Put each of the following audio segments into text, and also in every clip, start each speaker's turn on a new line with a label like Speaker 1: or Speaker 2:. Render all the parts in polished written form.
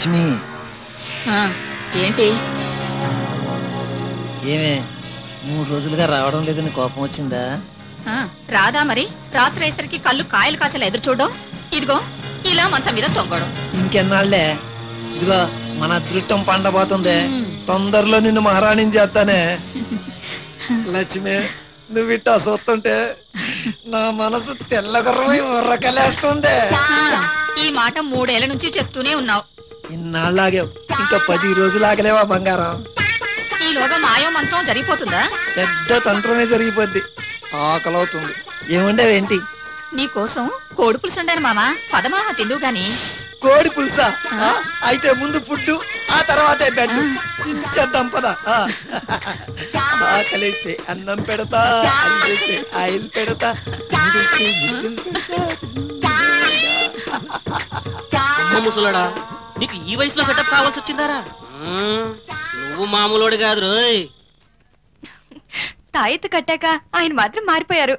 Speaker 1: లక్ష్మి
Speaker 2: ఏంటి?
Speaker 1: ఏమే 3 రోజులుగా రావడం లేదని కోపం వచ్చిందా?
Speaker 2: రాదా మరి? రాత్రి అయ్యేసరికి కళ్ళు కాయలు కాచలు ఎదురు చూడడం, ఇదిగో ఇలా మంచం మీద తొంగడం.
Speaker 1: ఇంకెన్నాళ్లే? ఇదిగో మన అదృష్టం పండబోతుంది. తొందరలో నిన్ను మహారాణిని చేస్తానే. లక్ష్మి, నువ్వు ఇట్టా చూస్తుంటే నా మనసు తెల్లగొర్రమై ఉర్రకలేస్తుంది.
Speaker 2: ఈ మాట 3 ఏళ్ల నుంచి చెప్తూనే ఉన్నావు.
Speaker 1: ఇన్నాళ్ళాగావు, ఇంకా 10 రోజులు ఆగలేవా బంగారం?
Speaker 2: ఈలోగా మాయో మంత్రం జరిగిపోతుందా?
Speaker 1: పెద్ద తంత్రమే జరిగిపోద్ది. ఆకలవుతుంది. ఏముండేవేంటి?
Speaker 2: నీకోసం కోడి పులుసు ఉండాను మామా. పదమామ తిందువు గాని.
Speaker 1: కోడి పులుసా? అయితే ముందు ఫుడ్, ఆ తర్వాతే బెడ్. చేద్దాం పద. ఆకలిస్తే అన్నం పెడతా, అనిపిస్తే ఆయిల్ పెడతా.
Speaker 3: ముసలాడా, నీకు ఈ వయసులో సెటప్ కావాల్సి వచ్చిందారా? నువ్వు మామూలుడు కాదు రోయ్.
Speaker 2: తాయెత్తు కట్టాక ఆయన మాత్రం మారిపోయారు.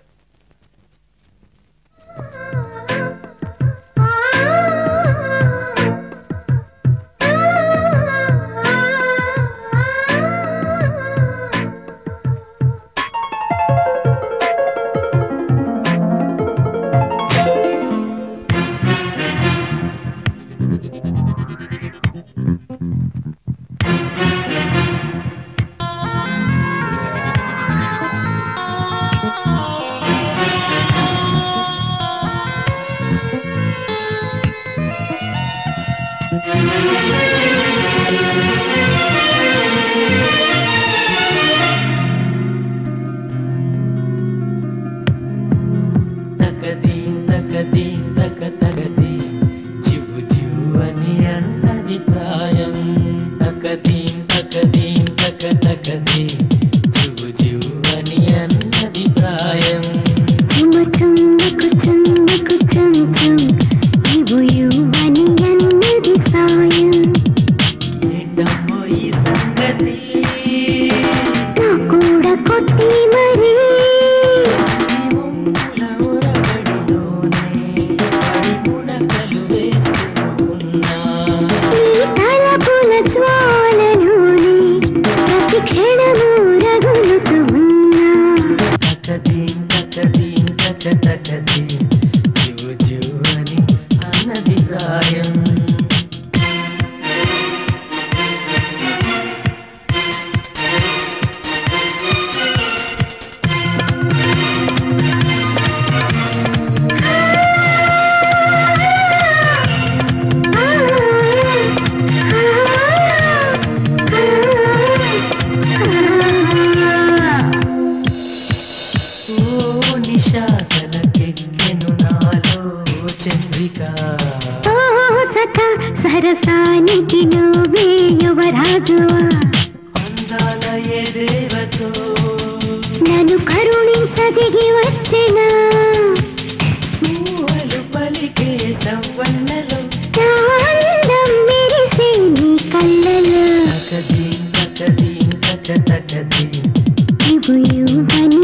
Speaker 4: సరసానికి నువ్వే యువరాజువా, నన్ను కరుణించదిగి వచ్చిన మెరిసే నీ కళ్ళలో ఇవు యువని